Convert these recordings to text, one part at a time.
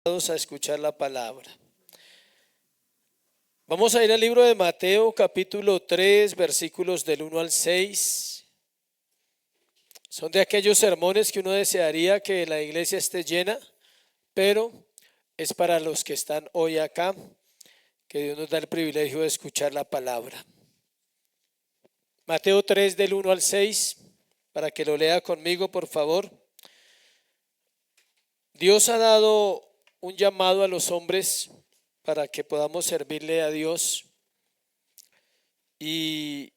A escuchar la palabra. Vamos a ir al libro de Mateo, capítulo 3, versículos del 1 al 6. Son de aquellos sermones que uno desearía que la iglesia esté llena, pero es para los que están hoy acá, que Dios nos da el privilegio de escuchar la palabra. Mateo 3, del 1 al 6, para que lo lea conmigo, por favor. Dios ha dado un llamado a los hombres para que podamos servirle a Dios, y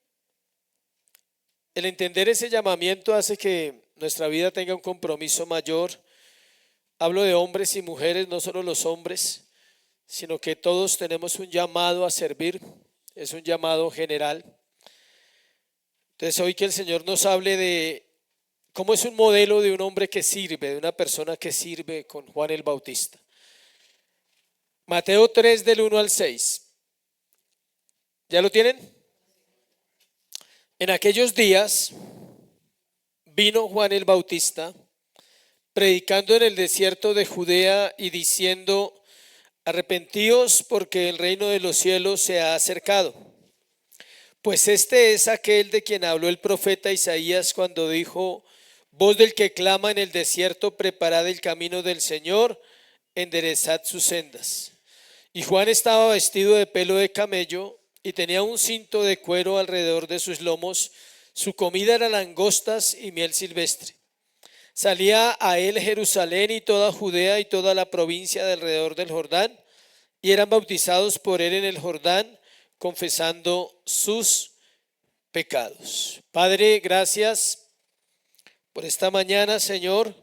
el entender ese llamamiento hace que nuestra vida tenga un compromiso mayor. Hablo de hombres y mujeres, no solo los hombres, sino que todos tenemos un llamado a servir, es un llamado general. Entonces hoy que el Señor nos hable de cómo es un modelo de un hombre que sirve, de una persona que sirve, con Juan el Bautista. Mateo 3 del 1 al 6. ¿Ya lo tienen? En aquellos días vino Juan el Bautista predicando en el desierto de Judea y diciendo: arrepentíos, porque el reino de los cielos se ha acercado. Pues este es aquel de quien habló el profeta Isaías cuando dijo: voz del que clama en el desierto, preparad el camino del Señor, enderezad sus sendas. Y Juan estaba vestido de pelo de camello y tenía un cinto de cuero alrededor de sus lomos. Su comida era langostas y miel silvestre. Salía a él Jerusalén y toda Judea y toda la provincia de alrededor del Jordán, y eran bautizados por él en el Jordán, confesando sus pecados. Padre, gracias por esta mañana, Señor.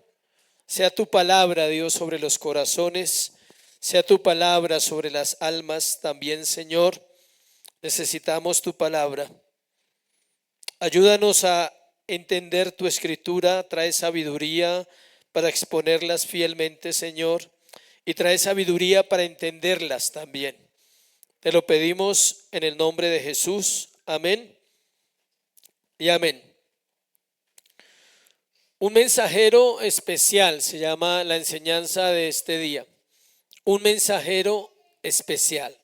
Sea tu palabra, Dios, sobre los corazones. Sea tu palabra sobre las almas también, Señor. Necesitamos tu palabra. Ayúdanos a entender tu escritura. Trae sabiduría para exponerlas fielmente, Señor. Y trae sabiduría para entenderlas también. Te lo pedimos en el nombre de Jesús. Amén y amén. Un mensajero especial se llama la enseñanza de este día. Un mensajero especial.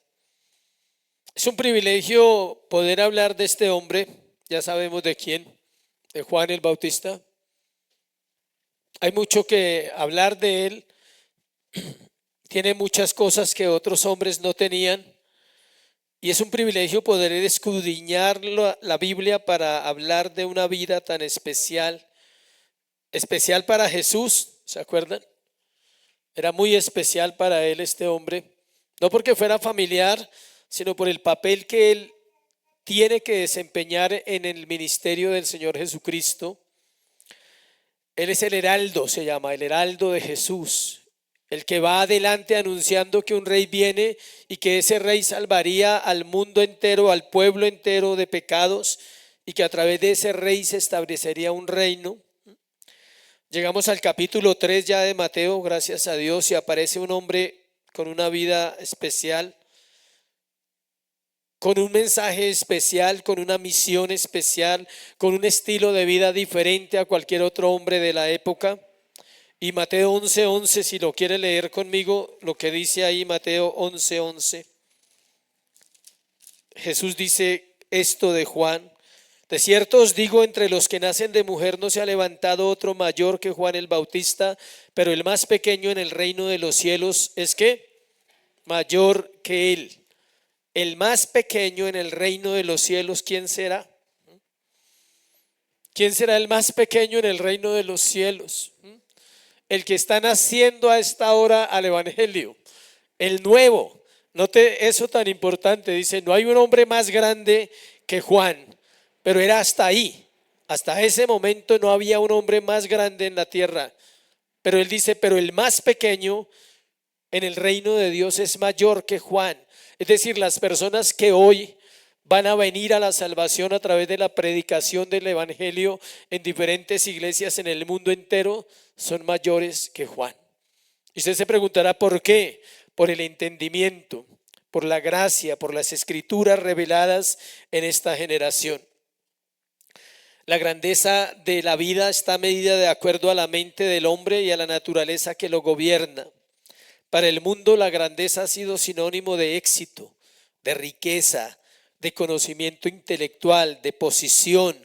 Es un privilegio poder hablar de este hombre. Ya sabemos de quién, de Juan el Bautista. Hay mucho que hablar de él. Tiene muchas cosas que otros hombres no tenían. Y es un privilegio poder escudriñar la Biblia para hablar de una vida tan especial. Especial para Jesús, ¿se acuerdan? Era muy especial para él este hombre, no porque fuera familiar, sino por el papel que él tiene que desempeñar en el ministerio del Señor Jesucristo. Él es el heraldo, se llama, el heraldo de Jesús, el que va adelante anunciando que un rey viene y que ese rey salvaría al mundo entero, al pueblo entero de pecados, y que a través de ese rey se establecería un reino. Llegamos al capítulo 3 ya de Mateo, gracias a Dios, y aparece un hombre con una vida especial, con un mensaje especial, con una misión especial, con un estilo de vida diferente a cualquier otro hombre de la época. Y Mateo 11:11, si lo quiere leer conmigo, lo que dice ahí Mateo 11:11. Jesús dice esto de Juan: de cierto os digo, entre los que nacen de mujer no se ha levantado otro mayor que Juan el Bautista, pero el más pequeño en el reino de los cielos es ¿qué? Mayor que él. El más pequeño en el reino de los cielos, ¿quién será? ¿Quién será el más pequeño en el reino de los cielos? El que está naciendo a esta hora al evangelio, el nuevo. Note eso tan importante, dice: no hay un hombre más grande que Juan. Pero era hasta ahí, hasta ese momento no había un hombre más grande en la tierra. Pero él dice: pero el más pequeño en el reino de Dios es mayor que Juan. Es decir, las personas que hoy van a venir a la salvación a través de la predicación del evangelio en diferentes iglesias en el mundo entero son mayores que Juan. Y usted se preguntará ¿por qué? Por el entendimiento, por la gracia, por las escrituras reveladas en esta generación. La grandeza de la vida está medida de acuerdo a la mente del hombre y a la naturaleza que lo gobierna. Para el mundo la grandeza ha sido sinónimo de éxito, de riqueza, de conocimiento intelectual, de posición,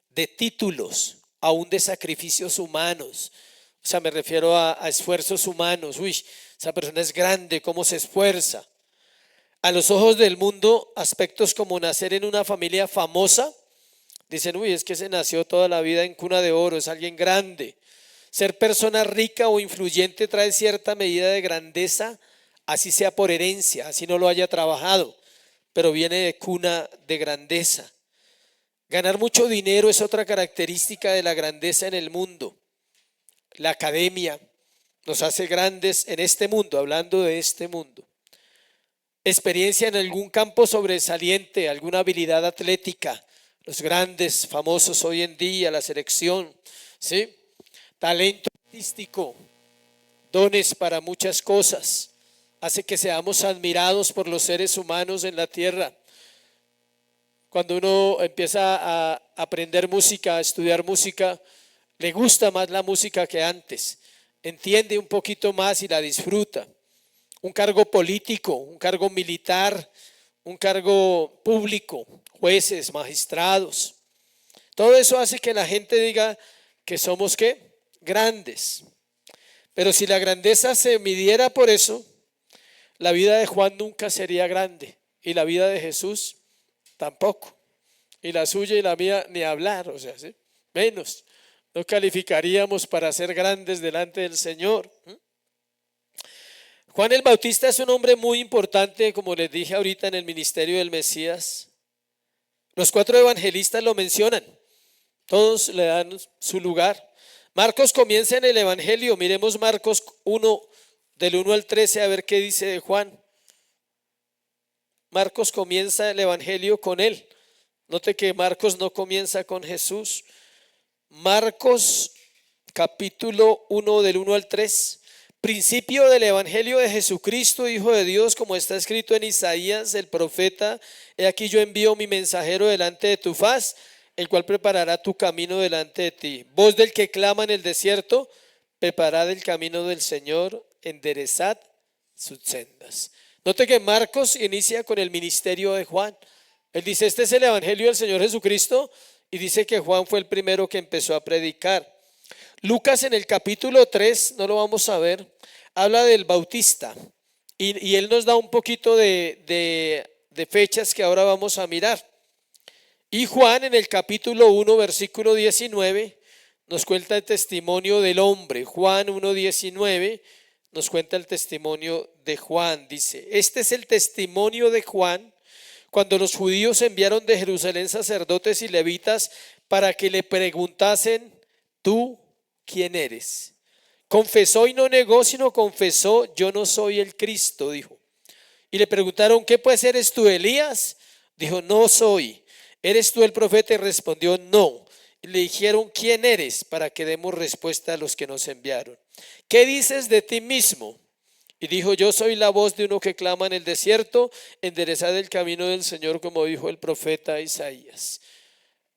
de títulos, aún de sacrificios humanos. O sea, me refiero a esfuerzos humanos. Uy, esa persona es grande, cómo se esfuerza. A los ojos del mundo, aspectos como nacer en una familia famosa, dicen, uy, es que se nació toda la vida en cuna de oro, es alguien grande. Ser persona rica o influyente trae cierta medida de grandeza, así sea por herencia, así no lo haya trabajado, pero viene de cuna de grandeza. Ganar mucho dinero es otra característica de la grandeza en el mundo. La academia nos hace grandes en este mundo, hablando de este mundo. Experiencia en algún campo sobresaliente, alguna habilidad atlética, los grandes, famosos hoy en día, la selección, ¿sí? Talento artístico, dones para muchas cosas, hace que seamos admirados por los seres humanos en la tierra. Cuando uno empieza a aprender música, a estudiar música, le gusta más la música que antes, entiende un poquito más y la disfruta. Un cargo político, un cargo militar, un cargo público, jueces, magistrados. Todo eso hace que la gente diga que somos ¿qué? Grandes. Pero si la grandeza se midiera por eso, la vida de Juan nunca sería grande y la vida de Jesús tampoco. Y la suya y la mía ni hablar, o sea, ¿sí? Menos. No calificaríamos para ser grandes delante del Señor. Juan el Bautista es un hombre muy importante, como les dije ahorita, en el ministerio del Mesías. Los 4 evangelistas lo mencionan, todos le dan su lugar. Marcos comienza en el evangelio, miremos Marcos 1, del 1 al 13, a ver qué dice de Juan. Marcos comienza el evangelio con él. Note que Marcos no comienza con Jesús. Marcos capítulo 1, del 1 al 3. Principio del evangelio de Jesucristo, Hijo de Dios, como está escrito en Isaías, el profeta: he aquí yo envío mi mensajero delante de tu faz, el cual preparará tu camino delante de ti. Voz del que clama en el desierto: preparad el camino del Señor, enderezad sus sendas. Note que Marcos inicia con el ministerio de Juan. Él dice, este es el evangelio del Señor Jesucristo, y dice que Juan fue el primero que empezó a predicar. Lucas en el capítulo 3, no lo vamos a ver, habla del Bautista y él nos da un poquito de fechas que ahora vamos a mirar. Y Juan en el capítulo 1, versículo 19, nos cuenta el testimonio del hombre. Juan 1:19 nos cuenta el testimonio de Juan. Dice, este es el testimonio de Juan cuando los judíos enviaron de Jerusalén sacerdotes y levitas para que le preguntasen, ¿tú quién eres? Confesó y no negó, sino confesó, yo no soy el Cristo, dijo. Y le preguntaron, ¿qué pues eres tú, Elías? Dijo, no soy. ¿Eres tú el profeta? Y respondió, no. Y le dijeron, ¿quién eres? Para que demos respuesta a los que nos enviaron. ¿Qué dices de ti mismo? Y dijo, yo soy la voz de uno que clama en el desierto, enderezad el camino del Señor, como dijo el profeta Isaías.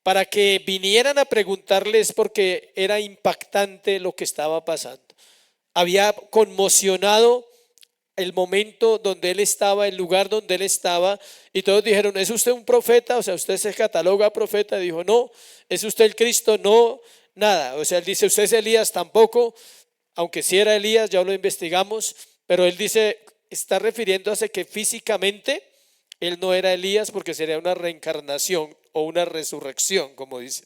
Para que vinieran a preguntarles, porque era impactante lo que estaba pasando. Había conmocionado el momento donde él estaba, el lugar donde él estaba, y todos dijeron, ¿es usted un profeta? O sea, ¿usted se cataloga profeta? Dijo, no. ¿Es usted el Cristo? No, nada. O sea, él dice, ¿usted es Elías? Tampoco, aunque sí era Elías, ya lo investigamos, pero él dice, está refiriéndose que físicamente él no era Elías, porque sería una reencarnación o una resurrección, como dice.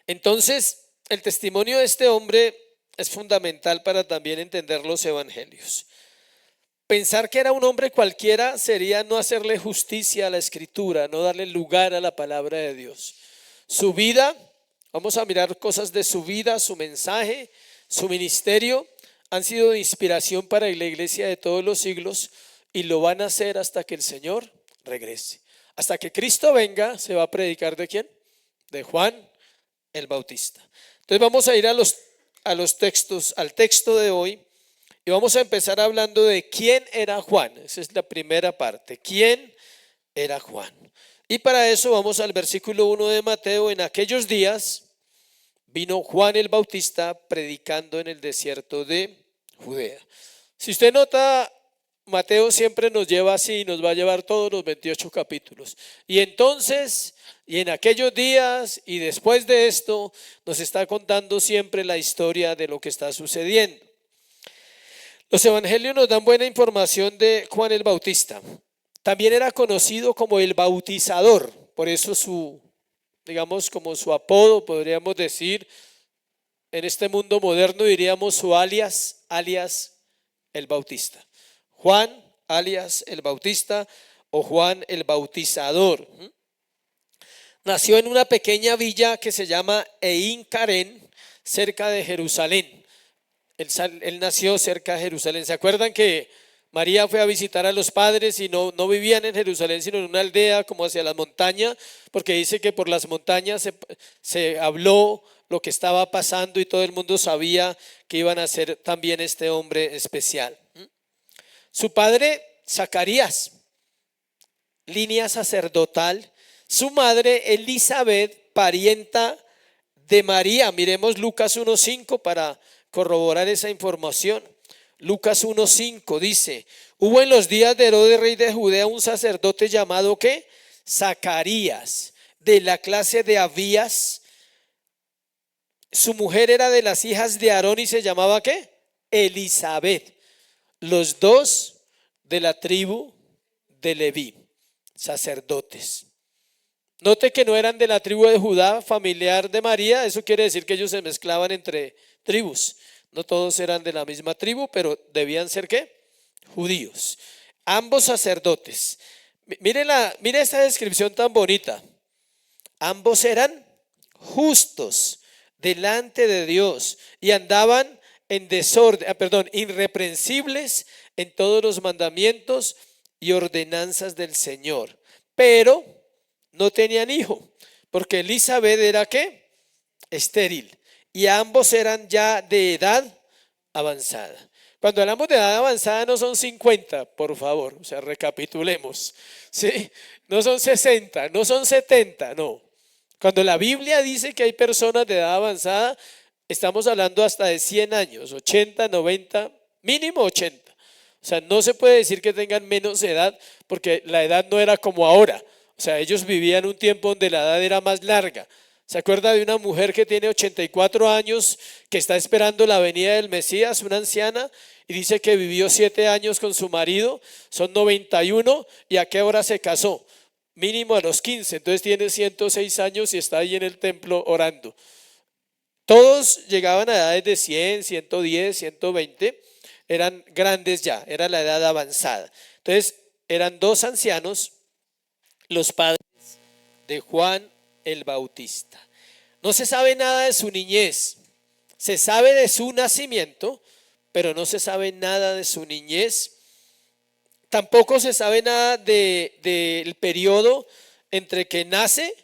Entonces, el testimonio de este hombre es fundamental para también entender los evangelios. Pensar que era un hombre cualquiera sería no hacerle justicia a la escritura, no darle lugar a la palabra de Dios. Su vida, vamos a mirar cosas de su vida, su mensaje, su ministerio, han sido de inspiración para la iglesia de todos los siglos y lo van a hacer hasta que el Señor regrese. Hasta que Cristo venga, se va a predicar ¿de quién? De Juan el Bautista. Entonces vamos a ir a los textos, al texto de hoy, y vamos a empezar hablando de quién era Juan. Esa es la primera parte. ¿Quién era Juan? Y para eso vamos al versículo 1 de Mateo. En aquellos días vino Juan el Bautista predicando en el desierto de Judea. Si usted nota, Mateo siempre nos lleva así, nos va a llevar todos los 28 capítulos. Y entonces, y en aquellos días, y después de esto, nos está contando siempre la historia de lo que está sucediendo. Los evangelios nos dan buena información de Juan el Bautista. También era conocido como el bautizador, por eso su, digamos, como su apodo, podríamos decir, en este mundo moderno diríamos su alias el Bautista. Juan, alias el Bautista, o Juan el Bautizador. Nació en una pequeña villa que se llama Ein Karen, cerca de Jerusalén. Él nació cerca de Jerusalén. ¿Se acuerdan que María fue a visitar a los padres y no vivían en Jerusalén, sino en una aldea como hacia la montaña? Porque dice que por las montañas se habló lo que estaba pasando y todo el mundo sabía que iban a ser también este hombre especial. Su padre, Zacarías, línea sacerdotal. Su madre, Elizabeth, parienta de María. Miremos Lucas 1:5 para corroborar esa información. Lucas 1:5 dice: hubo en los días de Herodes, rey de Judea, un sacerdote llamado ¿qué? Zacarías, de la clase de Abías. Su mujer era de las hijas de Aarón y se llamaba ¿qué? Elizabeth. Los dos de la tribu de Leví, sacerdotes. Note que no eran de la tribu de Judá, familiar de María. Eso quiere decir que ellos se mezclaban entre tribus. No todos eran de la misma tribu, pero debían ser ¿qué? Judíos. Ambos sacerdotes. Mire esta descripción tan bonita. Ambos eran justos delante de Dios y andaban en desorden, irreprensibles en todos los mandamientos y ordenanzas del Señor. Pero no tenían hijo, porque Elizabeth era ¿qué? Estéril. Y ambos eran ya de edad avanzada. Cuando hablamos de edad avanzada no son 50, por favor, o sea, recapitulemos, ¿sí? No son 60, no son 70, no. Cuando la Biblia dice que hay personas de edad avanzada, estamos hablando hasta de 100 años, 80, 90, mínimo 80. O sea, no se puede decir que tengan menos edad, porque la edad no era como ahora. O sea, ellos vivían un tiempo donde la edad era más larga. ¿Se acuerda de una mujer que tiene 84 años, que está esperando la venida del Mesías, una anciana, y dice que vivió 7 años con su marido, son 91, y a qué hora se casó? Mínimo a los 15, entonces tiene 106 años y está ahí en el templo orando. Todos llegaban a edades de 100, 110, 120, eran grandes ya, era la edad avanzada. Entonces eran dos ancianos, los padres de Juan el Bautista. No se sabe nada de su niñez, se sabe de su nacimiento, pero no se sabe nada de su niñez. Tampoco se sabe nada del periodo entre que nace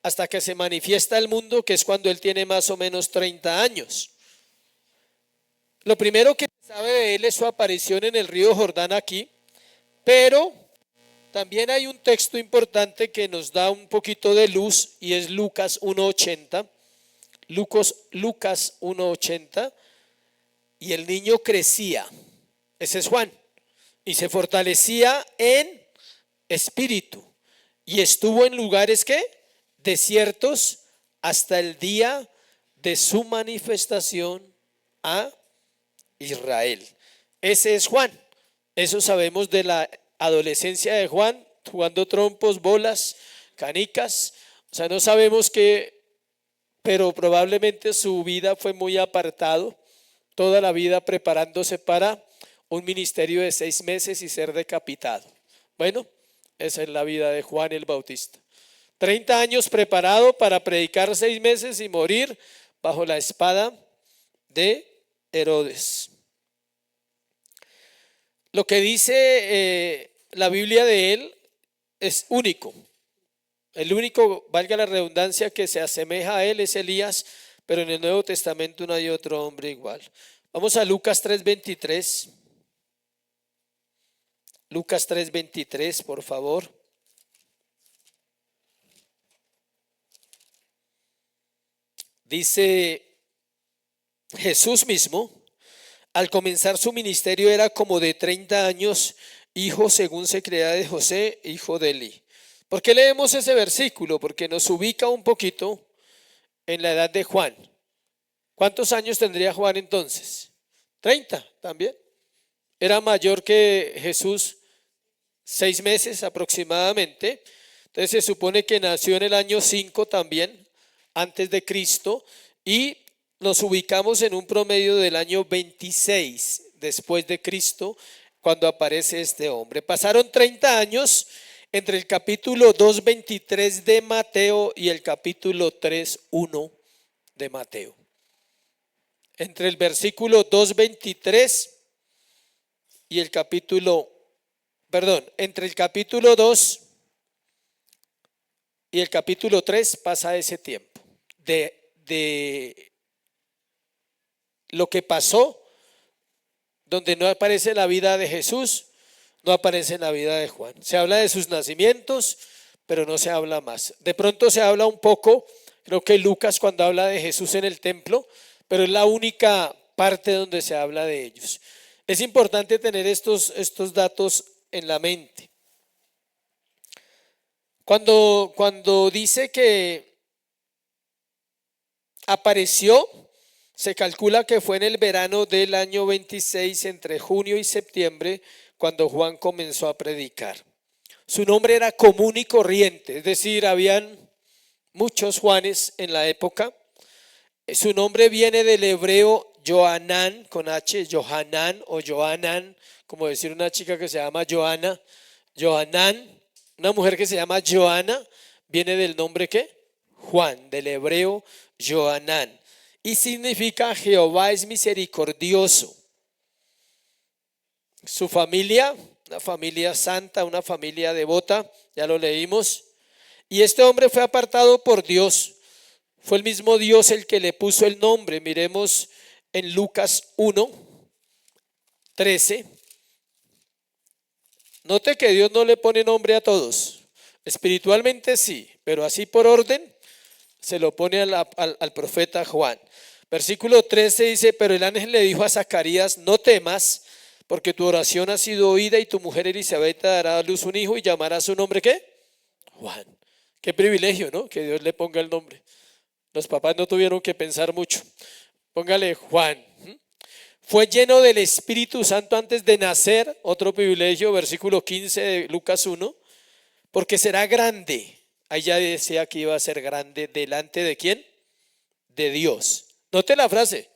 hasta que se manifiesta al mundo, que es cuando él tiene más o menos 30 años. Lo primero que se sabe de él es su aparición en el río Jordán aquí, pero también hay un texto importante que nos da un poquito de luz y es Lucas 1:80. Lucas 1:80. Y el niño crecía, ese es Juan, y se fortalecía en espíritu y estuvo en lugares ¿qué? Desiertos hasta el día de su manifestación a Israel. Ese es Juan. Eso sabemos de la adolescencia de Juan, jugando trompos, bolas, canicas. O sea, no sabemos qué, pero probablemente su vida fue muy apartado, toda la vida preparándose para un ministerio de 6 meses y ser decapitado. Bueno, esa es la vida de Juan el Bautista. 30 años preparado para predicar 6 meses y morir bajo la espada de Herodes. Lo que dice la Biblia de él es único. El único, valga la redundancia, que se asemeja a él es Elías, pero en el Nuevo Testamento no hay otro hombre igual. Vamos a Lucas 3:23. Lucas 3:23, por favor. Dice Jesús mismo: Al comenzar su ministerio era como de 30 años, hijo según se creía de José, hijo de Eli. ¿Por qué leemos ese versículo? Porque nos ubica un poquito en la edad de Juan. ¿Cuántos años tendría Juan entonces? 30 también. Era mayor que Jesús 6 meses aproximadamente. Entonces se supone que nació en el año 5 también, antes de Cristo, y nos ubicamos en un promedio del año 26 después de Cristo, cuando aparece este hombre. Pasaron 30 años entre el capítulo 2:23 de Mateo y el capítulo 3:1 de Mateo. Entre el versículo 2:23 y el capítulo, entre el capítulo 2 y el capítulo 3 pasa ese tiempo de lo que pasó, donde no aparece la vida de Jesús, no aparece en la vida de Juan. Se habla de sus nacimientos, pero no se habla más. De pronto se habla un poco, creo que Lucas cuando habla de Jesús en el templo, pero es la única parte donde se habla de ellos. Es importante tener estos datos en la mente. Cuando dice que apareció, se calcula que fue en el verano del año 26, entre junio y septiembre, cuando Juan comenzó a predicar. Su nombre era común y corriente, es decir, habían muchos Juanes en la época. Su nombre viene del hebreo Johanán, con H, Johanán o Johanán, como decir una chica que se llama Johanna. Johanán, una mujer que se llama Johanna, viene del nombre ¿qué? Juan, del hebreo Johanán. Y significa Jehová es misericordioso. Su familia, una familia santa, una familia devota, ya lo leímos. Y este hombre fue apartado por Dios. Fue el mismo Dios el que le puso el nombre. Miremos en Lucas 1:13. Note que Dios no le pone nombre a todos. Espiritualmente sí, pero así por orden se lo pone al profeta Juan. Versículo 13 dice: pero el ángel le dijo a Zacarías: no temas, porque tu oración ha sido oída y tu mujer Elisabet dará a luz un hijo y llamará su nombre ¿qué? Juan. Qué privilegio, ¿no? Que Dios le ponga el nombre. Los papás no tuvieron que pensar mucho. Póngale Juan. Fue lleno del Espíritu Santo antes de nacer, otro privilegio, versículo 15 de Lucas 1, porque será grande. Ahí ya decía que iba a ser grande, ¿delante de quién? De Dios. Note la frase,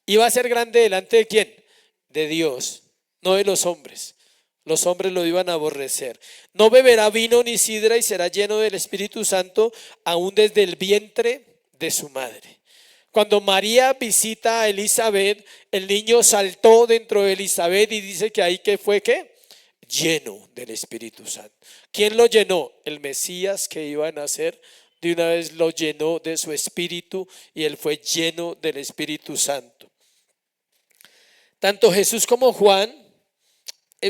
iba a ser grande delante de quién? De Dios, no de los hombres. Los hombres lo iban a aborrecer. No beberá vino ni sidra y será lleno del Espíritu Santo aún desde el vientre de su madre. Cuando María visita a Elizabeth, el niño saltó dentro de Elizabeth y dice que ahí que fue ¿qué? Lleno del Espíritu Santo. ¿Quién lo llenó? El Mesías que iba a nacer, de una vez lo llenó de su espíritu y él fue lleno del Espíritu Santo. Tanto Jesús como Juan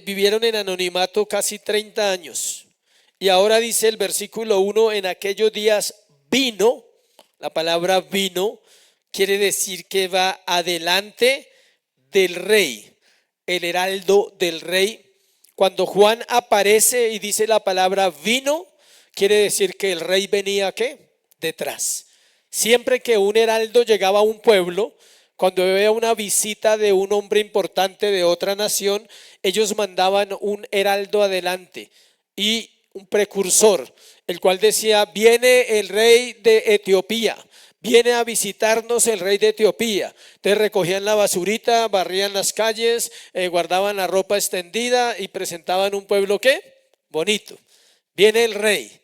vivieron en anonimato casi 30 años. Y ahora dice el versículo 1, en aquellos días vino, la palabra vino quiere decir que va adelante del rey, el heraldo del rey. Cuando Juan aparece y dice la palabra vino, quiere decir que el rey venía ¿qué? Detrás. Siempre que un heraldo llegaba a un pueblo, cuando había una visita de un hombre importante de otra nación, ellos mandaban un heraldo adelante y un precursor, el cual decía: viene el rey de Etiopía, viene a visitarnos el rey de Etiopía. Entonces recogían la basurita, barrían las calles, guardaban la ropa extendida y presentaban un pueblo ¿qué? Bonito. Viene el rey.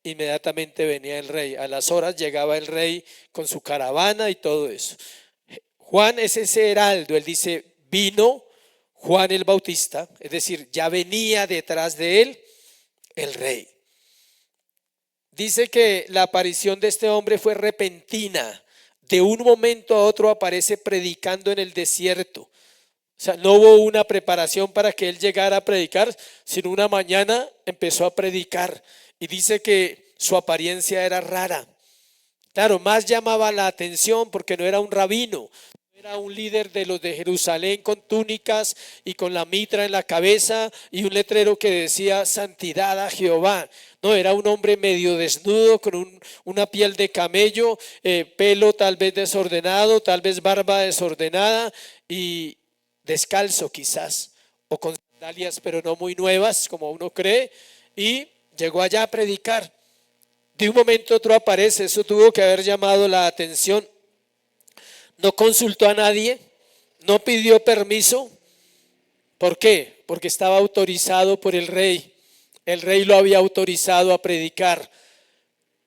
Inmediatamente venía el rey. A las horas llegaba el rey con su caravana y todo eso. Juan es ese heraldo. Él dice: vino Juan el Bautista, es decir, ya venía detrás de él el rey. Dice que la aparición de este hombre fue repentina. De un momento a otro aparece predicando en el desierto. O sea, no hubo una preparación para que él llegara a predicar, sino una mañana empezó a predicar. Y dice que su apariencia era rara. Claro, más llamaba la atención porque no era un rabino, no era un líder de los de Jerusalén con túnicas y con la mitra en la cabeza y un letrero que decía santidad a Jehová. No, era un hombre medio desnudo con una piel de camello, pelo tal vez desordenado, tal vez barba desordenada y descalzo quizás, o con sandalias pero no muy nuevas como uno cree, y llegó allá a predicar. De un momento a otro aparece, eso tuvo que haber llamado la atención. No consultó a nadie, no pidió permiso. ¿Por qué? Porque estaba autorizado por el rey. El rey lo había autorizado a predicar.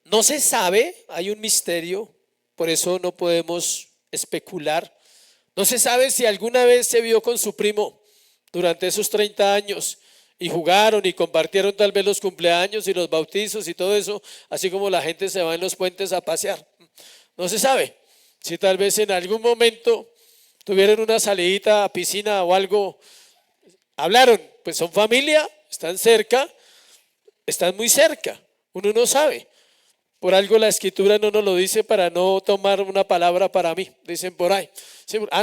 No se sabe, hay un misterio, por eso no podemos especular. No se sabe si alguna vez se vio con su primo durante esos 30 años y jugaron y compartieron tal vez los cumpleaños y los bautizos y todo eso, así como la gente se va en los puentes a pasear. No se sabe si tal vez en algún momento tuvieron una salidita a piscina o algo, hablaron, pues son familia, están cerca, están muy cerca, uno no sabe. Por algo la escritura no nos lo dice para no tomar una palabra para mí, dicen por ahí.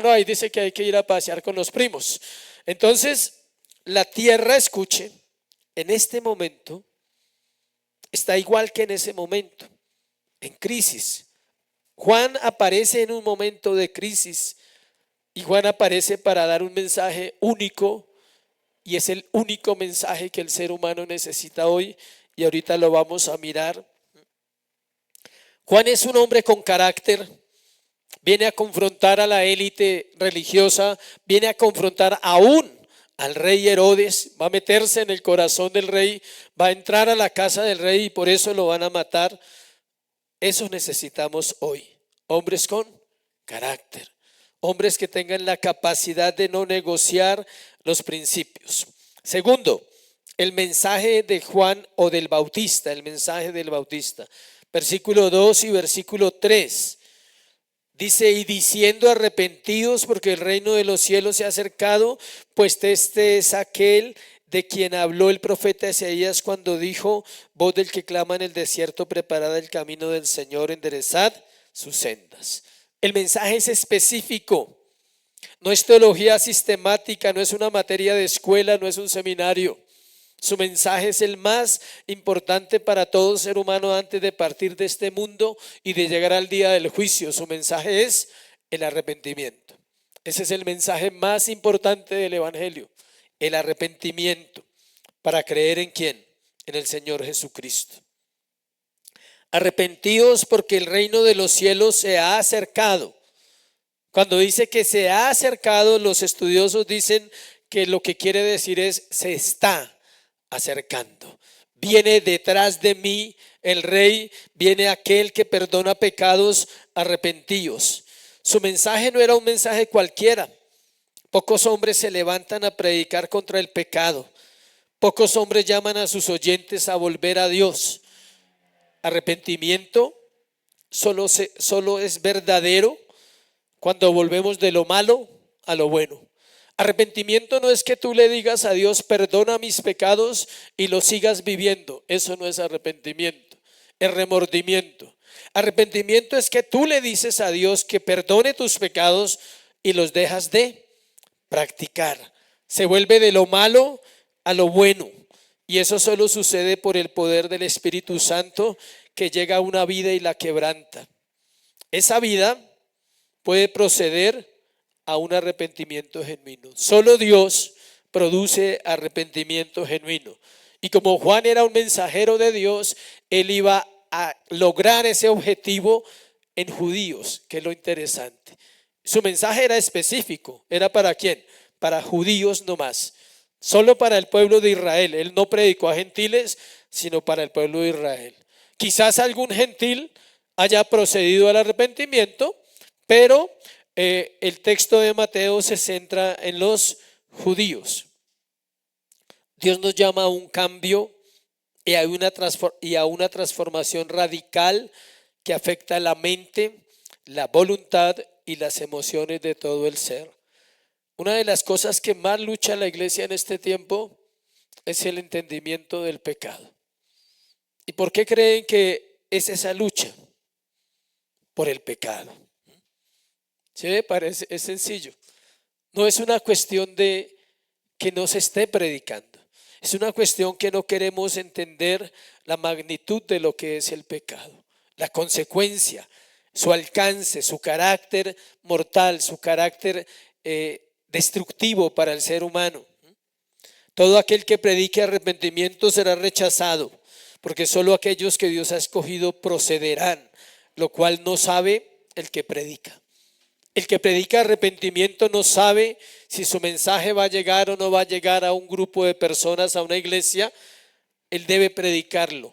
No, ahí dice que hay que ir a pasear con los primos. Entonces, la tierra, escuche, en este momento está igual que en ese momento, en crisis. Juan aparece en un momento de crisis y Juan aparece para dar un mensaje único y es el único mensaje que el ser humano necesita hoy y ahorita lo vamos a mirar. Juan es un hombre con carácter, viene a confrontar a la élite religiosa, viene a confrontar aún al rey Herodes, va a meterse en el corazón del rey, va a entrar a la casa del rey y por eso lo van a matar. Eso necesitamos hoy, hombres con carácter, hombres que tengan la capacidad de no negociar los principios. Segundo, el mensaje de Juan o del Bautista, el mensaje del Bautista. Versículo 2 y versículo 3. Dice, y diciendo arrepentidos porque el reino de los cielos se ha acercado, pues este es aquel de quien habló el profeta Isaías cuando dijo, voz del que clama en el desierto, preparad el camino del Señor, enderezad sus sendas. El mensaje es específico, no es teología sistemática, no es una materia de escuela, no es un seminario. Su mensaje es el más importante para todo ser humano antes de partir de este mundo y de llegar al día del juicio. Su mensaje es el arrepentimiento. Ese es el mensaje más importante del Evangelio, el arrepentimiento para creer en ¿quién? En el Señor Jesucristo. Arrepentidos porque el reino de los cielos se ha acercado. Cuando dice que se ha acercado, los estudiosos dicen que lo que quiere decir es se está acercando. Viene detrás de mí el rey, viene aquel que perdona pecados, arrepentidos. Su mensaje no era un mensaje cualquiera. Pocos hombres se levantan a predicar contra el pecado. Pocos hombres llaman a sus oyentes a volver a Dios. Arrepentimiento solo es verdadero cuando volvemos de lo malo a lo bueno. Arrepentimiento no es que tú le digas a Dios, perdona mis pecados y los sigas viviendo. Eso no es arrepentimiento, es remordimiento. Arrepentimiento es que tú le dices a Dios que perdone tus pecados y los dejas de practicar. Se vuelve de lo malo a lo bueno. Y eso solo sucede por el poder del Espíritu Santo que llega a una vida y la quebranta. Esa vida puede proceder a un arrepentimiento genuino. Solo Dios produce arrepentimiento genuino. Y como Juan era un mensajero de Dios, él iba a lograr ese objetivo en judíos, que es lo interesante. Su mensaje era específico. ¿Era para quién? Para judíos nomás. Solo para el pueblo de Israel. Él no predicó a gentiles, sino para el pueblo de Israel. Quizás algún gentil haya procedido al arrepentimiento, pero el texto de Mateo se centra en los judíos. Dios nos llama a un cambio y a una transformación radical que afecta la mente, la voluntad y las emociones de todo el ser. Una de las cosas que más lucha la iglesia en este tiempo es el entendimiento del pecado. ¿Y por qué creen que es esa lucha? Por el pecado. ¿Sí? Parece, es sencillo. No es una cuestión de que no se esté predicando. Es una cuestión que no queremos entender la magnitud de lo que es el pecado, la consecuencia, su alcance, su carácter mortal, su carácter destructivo para el ser humano. Todo aquel que predique arrepentimiento será rechazado, porque solo aquellos que Dios ha escogido procederán, lo cual no sabe el que predica. El que predica arrepentimiento no sabe si su mensaje va a llegar o no va a llegar a un grupo de personas, a una iglesia. Él debe predicarlo.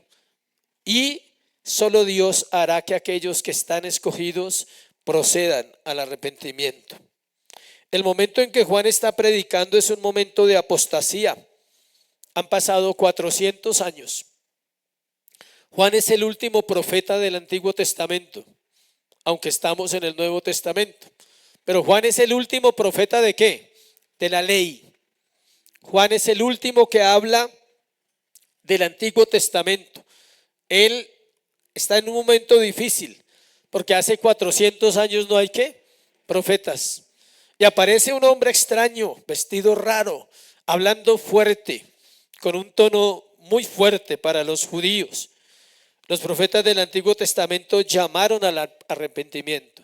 Y solo Dios hará que aquellos que están escogidos procedan al arrepentimiento. El momento en que Juan está predicando es un momento de apostasía. Han pasado 400 años. Juan es el último profeta del Antiguo Testamento, aunque estamos en el Nuevo Testamento. Pero Juan es el último profeta ¿de qué? De la ley. Juan es el último que habla del Antiguo Testamento. Él está en un momento difícil, porque hace 400 años no hay ¿qué? Profetas. Y aparece un hombre extraño, vestido raro, hablando fuerte, con un tono muy fuerte para los judíos. Los profetas del Antiguo Testamento llamaron al arrepentimiento.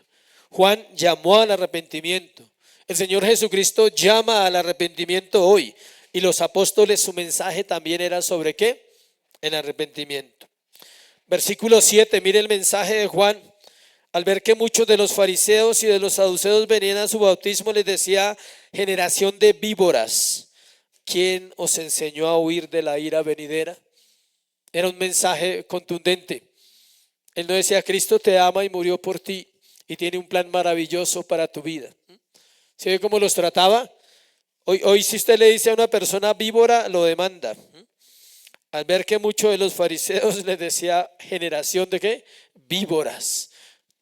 Juan llamó al arrepentimiento. El Señor Jesucristo llama al arrepentimiento hoy. Y los apóstoles, su mensaje también era ¿sobre qué? El arrepentimiento. Versículo 7, mire el mensaje de Juan. Al ver que muchos de los fariseos y de los saduceos venían a su bautismo, les decía: generación de víboras, ¿quién os enseñó a huir de la ira venidera? Era un mensaje contundente. Él no decía: Cristo te ama y murió por ti y tiene un plan maravilloso para tu vida. ¿Se ve cómo los trataba? Hoy si usted le dice a una persona víbora, lo demanda. Al ver que muchos de los fariseos les decía: generación de ¿qué? Víboras.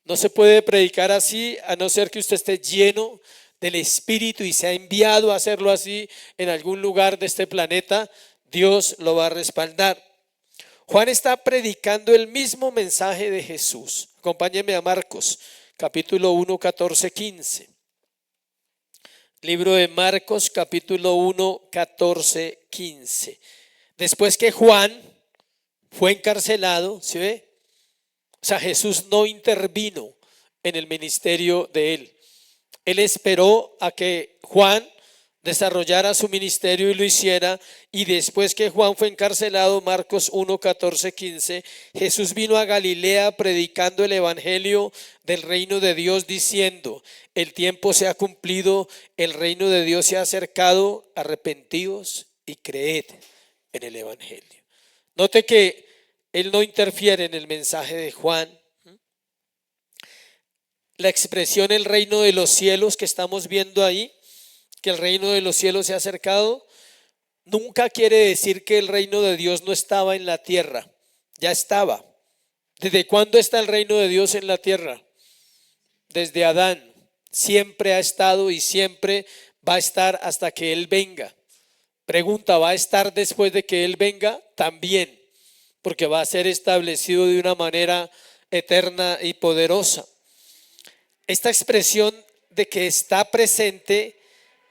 No se puede predicar así a no ser que usted esté lleno del Espíritu y sea enviado a hacerlo así en algún lugar de este planeta. Dios lo va a respaldar. Juan está predicando el mismo mensaje de Jesús. Acompáñenme a Marcos, capítulo 1, 14, 15. Libro de Marcos, capítulo 1, 14, 15. Después que Juan fue encarcelado, ¿sí ve? O sea, Jesús no intervino en el ministerio de él. Él esperó a que Juan desarrollara su ministerio y lo hiciera. Y después que Juan fue encarcelado, Marcos 1, 14, 15, Jesús vino a Galilea predicando el evangelio del reino de Dios, diciendo: el tiempo se ha cumplido, el reino de Dios se ha acercado, arrepentíos y creed en el evangelio. Note que él no interfiere en el mensaje de Juan. La expresión el reino de los cielos que estamos viendo ahí, que el reino de los cielos se ha acercado, nunca quiere decir que el reino de Dios no estaba en la tierra. Ya estaba. ¿Desde cuándo está el reino de Dios en la tierra? Desde Adán. Siempre ha estado y siempre va a estar hasta que Él venga. Pregunta: ¿va a estar después de que Él venga? También, porque va a ser establecido de una manera eterna y poderosa. Esta expresión de que está presente,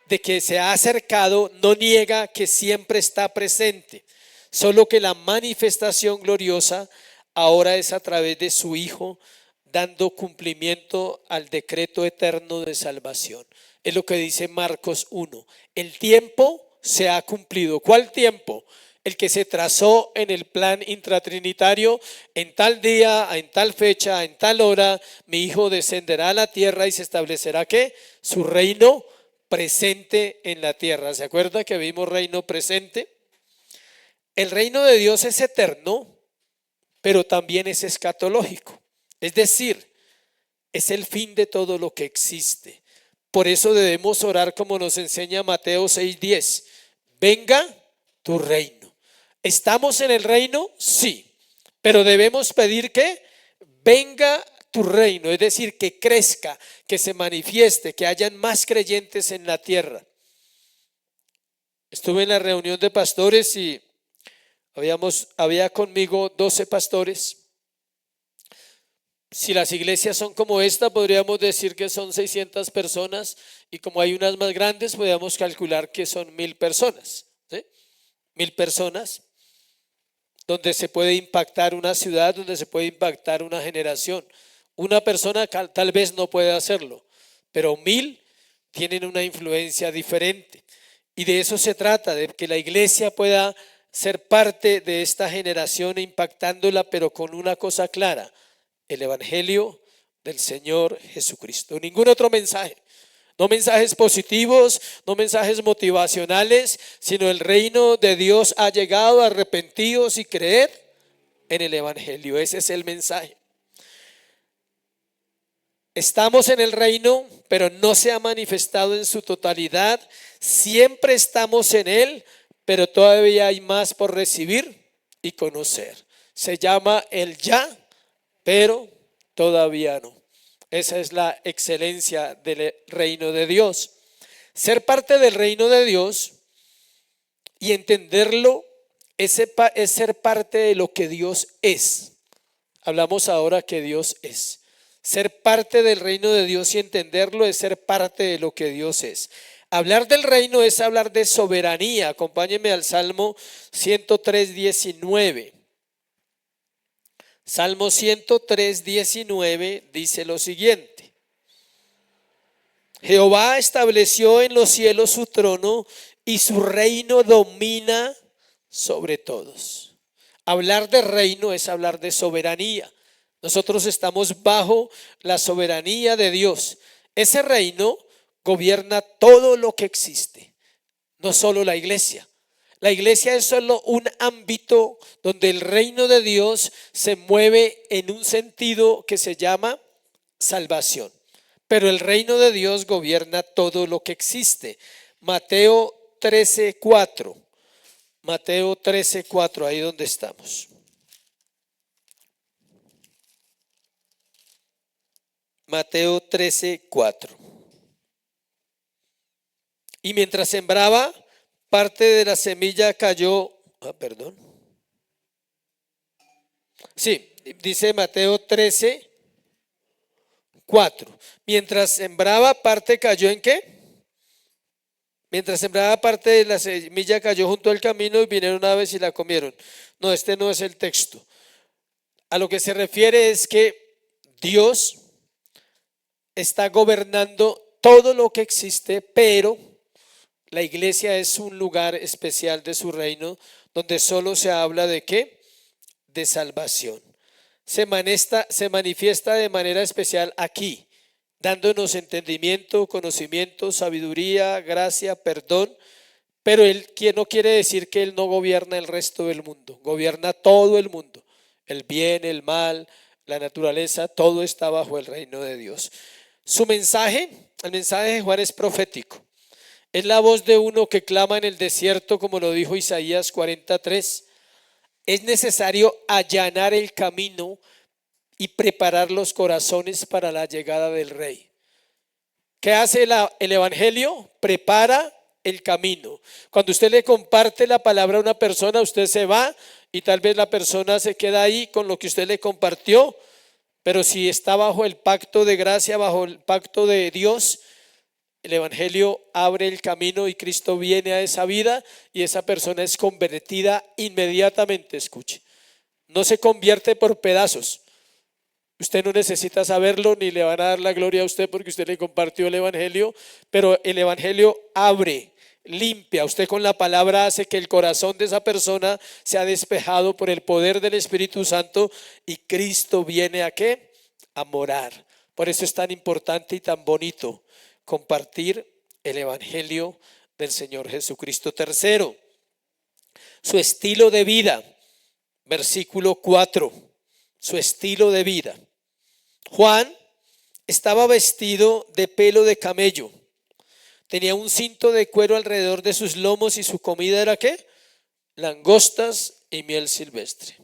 de que se ha acercado, no niega que siempre está presente, solo que la manifestación gloriosa ahora es a través de su Hijo, dando cumplimiento al decreto eterno de salvación. Es lo que dice Marcos 1. El tiempo se ha cumplido. ¿Cuál tiempo? El que se trazó en el plan intratrinitario: en tal día, en tal fecha, en tal hora, mi Hijo descenderá a la tierra y se establecerá ¿qué? Su reino presente en la tierra. ¿Se acuerda que vimos reino presente? El reino de Dios es eterno, pero también es escatológico. Es decir, es el fin de todo lo que existe. Por eso debemos orar como nos enseña Mateo 6:10. Venga tu reino. ¿Estamos en el reino? Sí, pero debemos pedir que venga tu reino, es decir, que crezca, que se manifieste, que hayan más creyentes en la tierra. Estuve en la reunión de pastores y había conmigo 12 pastores. Si las iglesias son como esta, podríamos decir que son 600 personas y como hay unas más grandes, podríamos calcular que son 1000 personas, ¿sí? 1000 personas donde se puede impactar una ciudad, donde se puede impactar una generación. Una persona tal vez no puede hacerlo, pero 1000 tienen una influencia diferente. Y de eso se trata, de que la iglesia pueda ser parte de esta generación impactándola, pero con una cosa clara: el evangelio del Señor Jesucristo. Ningún otro mensaje. No mensajes positivos, no mensajes motivacionales, sino el reino de Dios ha llegado, arrepentidos y creed en el evangelio. Ese es el mensaje. Estamos en el reino, pero no se ha manifestado en su totalidad. Siempre estamos en él, pero todavía hay más por recibir y conocer. Se llama el ya, pero todavía no. Esa es la excelencia del reino de Dios. Ser parte del reino de Dios y entenderlo es ser parte de lo que Dios es. Hablamos ahora que Dios es. Ser parte del reino de Dios y entenderlo es ser parte de lo que Dios es. Hablar del reino es hablar de soberanía. Acompáñenme al Salmo 103:19. Salmo 103:19 dice lo siguiente: Jehová estableció en los cielos su trono y su reino domina sobre todos. Hablar de reino es hablar de soberanía. Nosotros estamos bajo la soberanía de Dios. Ese reino gobierna todo lo que existe, no solo la iglesia. La iglesia es solo un ámbito donde el reino de Dios se mueve en un sentido que se llama salvación. Pero el reino de Dios gobierna todo lo que existe. Mateo 13:4. Mateo 13:4, ahí donde estamos. Mateo 13:4. Y mientras sembraba, parte de la semilla cayó. Sí, dice Mateo 13:4. Mientras sembraba, parte cayó ¿en qué? Mientras sembraba, parte de la semilla cayó junto al camino y vinieron aves y la comieron. No, este no es el texto. A lo que se refiere es que Dios está gobernando todo lo que existe, pero la iglesia es un lugar especial de su reino donde solo se habla de ¿qué? De salvación. Se manifiesta de manera especial aquí, dándonos entendimiento, conocimiento, sabiduría, gracia, perdón. Pero él no quiere decir que él no gobierna el resto del mundo, gobierna todo el mundo. El bien, el mal, la naturaleza, todo está bajo el reino de Dios. Su mensaje, el mensaje de Juan es profético. Es la voz de uno que clama en el desierto, como lo dijo Isaías 43. Es necesario allanar el camino y preparar los corazones para la llegada del Rey. ¿Qué hace el Evangelio? Prepara el camino. Cuando usted le comparte la palabra a una persona, usted se va y tal vez la persona se queda ahí con lo que usted le compartió. Pero si está bajo el pacto de gracia, bajo el pacto de Dios, el evangelio abre el camino y Cristo viene a esa vida y esa persona es convertida inmediatamente. Escuche, no se convierte por pedazos. Usted no necesita saberlo ni le van a dar la gloria a usted porque usted le compartió el evangelio, pero el evangelio abre, limpia. Usted con la palabra hace que el corazón de esa persona sea despejado por el poder del Espíritu Santo y Cristo viene ¿a qué? A morar. Por eso es tan importante y tan bonito compartir el evangelio del Señor Jesucristo. Tercero, su estilo de vida. Versículo 4, su estilo de vida. Juan estaba vestido de pelo de camello. Tenía un cinto de cuero alrededor de sus lomos y su comida era ¿qué? Langostas y miel silvestre.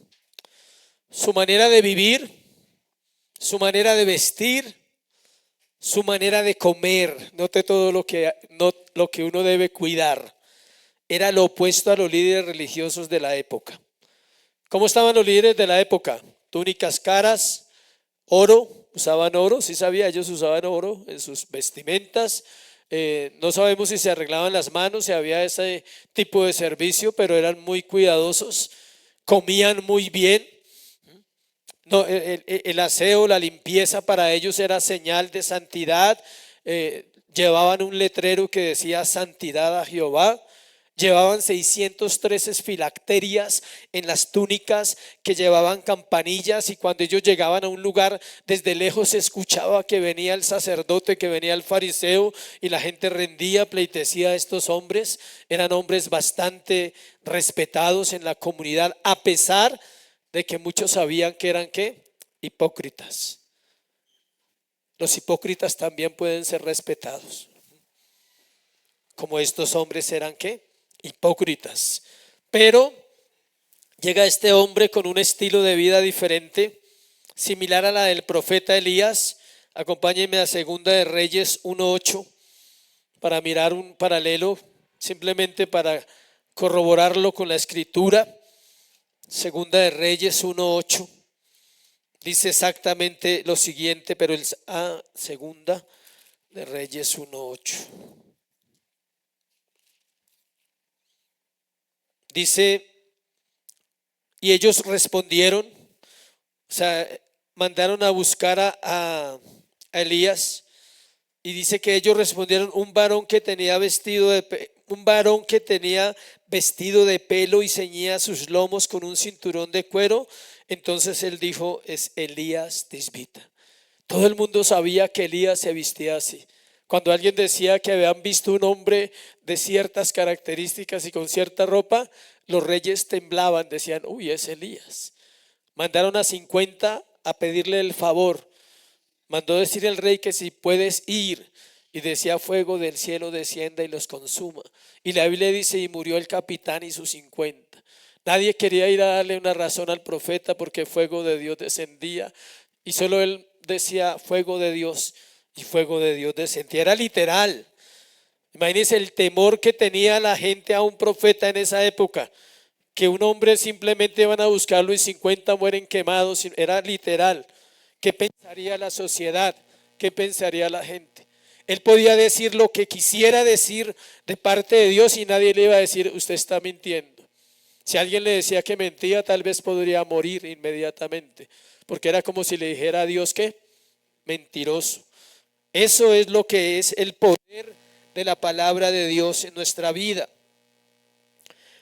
Su manera de vivir, su manera de vestir, su manera de comer, note todo lo que uno debe cuidar. Era lo opuesto a los líderes religiosos de la época. ¿Cómo estaban los líderes de la época? Túnicas caras, oro, usaban oro, sí sabía, ellos usaban oro en sus vestimentas. No sabemos si se arreglaban las manos, si había ese tipo de servicio, pero eran muy cuidadosos, comían muy bien. No, el aseo, la limpieza para ellos era señal de santidad. Llevaban un letrero que decía santidad a Jehová. Llevaban 613 filacterias en las túnicas, que llevaban campanillas, y cuando ellos llegaban a un lugar, desde lejos se escuchaba que venía el sacerdote, que venía el fariseo, y la gente rendía, pleitesía a estos hombres. Eran hombres bastante respetados en la comunidad, a pesar de que muchos sabían que eran ¿qué? Hipócritas. Los hipócritas también pueden ser respetados, como estos hombres eran ¿qué? Hipócritas. Pero llega este hombre con un estilo de vida diferente, similar a la del profeta Elías. Acompáñenme a Segunda de Reyes 1:8 para mirar un paralelo, simplemente para corroborarlo con la escritura. Segunda de Reyes 1:8 dice exactamente lo siguiente, pero Segunda de Reyes 1:8 dice: y ellos respondieron, o sea, mandaron a buscar a Elías, y dice que ellos respondieron: un varón que tenía vestido de pelo y ceñía sus lomos con un cinturón de cuero. Entonces él dijo: es Elías Tisbita. Todo el mundo sabía que Elías se vestía así. Cuando alguien decía que habían visto un hombre de ciertas características y con cierta ropa, los reyes temblaban, decían: uy, es Elías. Mandaron a 50 a pedirle el favor. Mandó decir el rey que si puedes ir, y decía: fuego del cielo descienda y los consuma. Y la Biblia dice: y murió el capitán y sus 50. Nadie quería ir a darle una razón al profeta, porque fuego de Dios descendía, y solo él decía: fuego de Dios, y fuego de Dios descendía. Era literal. Imagínense el temor que tenía la gente a un profeta en esa época, que un hombre simplemente van a buscarlo y 50 mueren quemados. Era literal. ¿Qué pensaría la sociedad? ¿Qué pensaría la gente? Él podía decir lo que quisiera decir de parte de Dios y nadie le iba a decir: usted está mintiendo. Si alguien le decía que mentía, tal vez podría morir inmediatamente, porque era como si le dijera a Dios que mentiroso. Eso es lo que es el poder de la palabra de Dios en nuestra vida.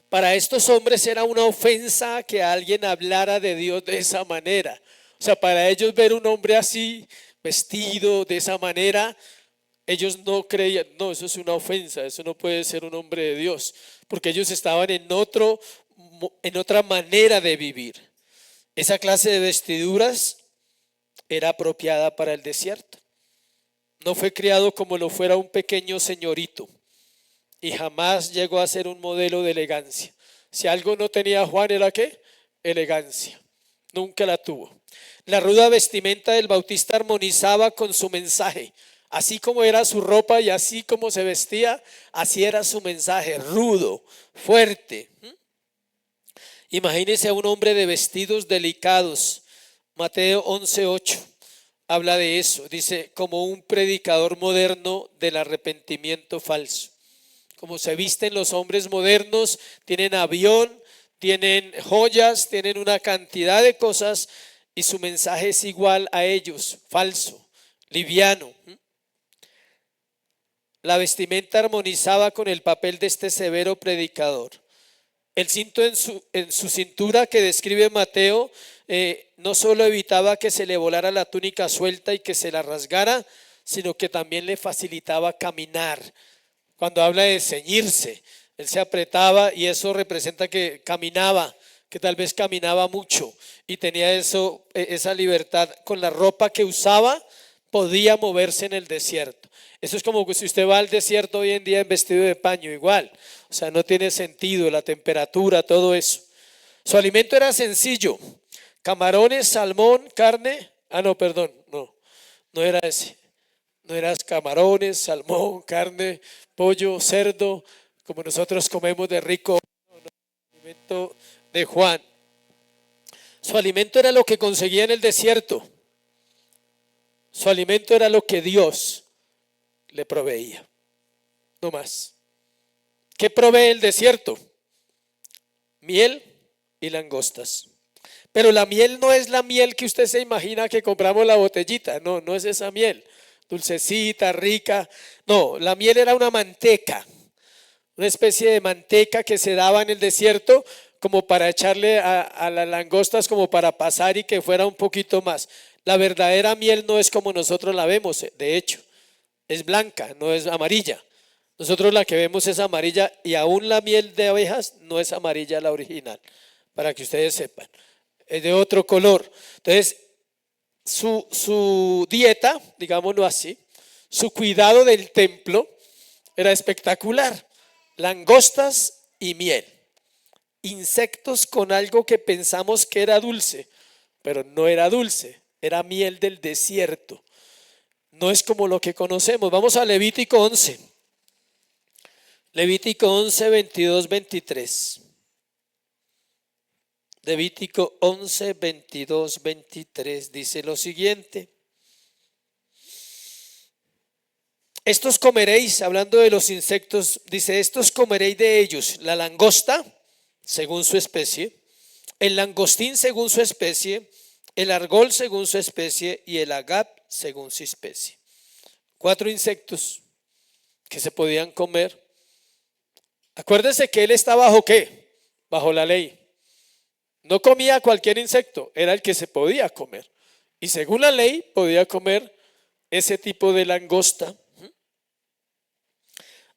Para estos hombres era una ofensa que alguien hablara de Dios de esa manera. O sea, para ellos ver un hombre así, vestido de esa manera, ellos no creían: no, eso es una ofensa, eso no puede ser un hombre de Dios, porque ellos estaban en otra manera de vivir. Esa clase de vestiduras era apropiada para el desierto. No fue criado como lo fuera un pequeño señorito, y jamás llegó a ser un modelo de elegancia. Si algo no tenía Juan, ¿era qué? Elegancia. Nunca la tuvo. La ruda vestimenta del Bautista armonizaba con su mensaje. Así como era su ropa y así como se vestía, así era su mensaje: rudo, fuerte. Imagínese a un hombre de vestidos delicados. Mateo 11:8 habla de eso. Dice: como un predicador moderno del arrepentimiento falso. Como se visten los hombres modernos, tienen avión, tienen joyas, tienen una cantidad de cosas, y su mensaje es igual a ellos: falso, liviano. La vestimenta armonizaba con el papel de este severo predicador. El cinto en su cintura que describe Mateo no solo evitaba que se le volara la túnica suelta y que se la rasgara, sino que también le facilitaba caminar. Cuando habla de ceñirse, él se apretaba, y eso representa que caminaba, que tal vez caminaba mucho, y tenía esa libertad. Con la ropa que usaba podía moverse en el desierto. Eso es como que si usted va al desierto hoy en día en vestido de paño, igual. O sea, no tiene sentido, la temperatura, todo eso. Su alimento era sencillo: camarones, salmón, carne. No, perdón, no era ese. No eran camarones, salmón, carne, pollo, cerdo, como nosotros comemos de rico. El alimento de Juan. Su alimento era lo que conseguía en el desierto. Su alimento era lo que Dios le proveía, no más. ¿Qué provee el desierto? Miel y langostas. Pero la miel no es la miel que usted se imagina que compramos la botellita. No, no es esa miel. Dulcecita, rica. No, la miel era una manteca. Una especie de manteca que se daba en el desierto como para echarle a las langostas, como para pasar y que fuera un poquito más. La verdadera miel no es como nosotros la vemos, de hecho. Es blanca, no es amarilla. Nosotros la que vemos es amarilla y aún la miel de abejas no es amarilla la original, para que ustedes sepan. Es de otro color. Entonces, su dieta, digámoslo así, su cuidado del templo era espectacular. Langostas y miel. Insectos con algo que pensamos que era dulce, pero no era dulce, era miel del desierto. No es como lo que conocemos. Vamos a Levítico 11. Levítico 11, 22, 23. Levítico 11, 22, 23 dice lo siguiente. Estos comeréis, hablando de los insectos, dice, estos comeréis de ellos, la langosta, según su especie, el langostín según su especie, el argol según su especie y el agap según su especie. 4 insectos que se podían comer. Acuérdense que él está bajo ¿qué? Bajo la ley. No comía cualquier insecto, era el que se podía comer. Y según la ley podía comer ese tipo de langosta.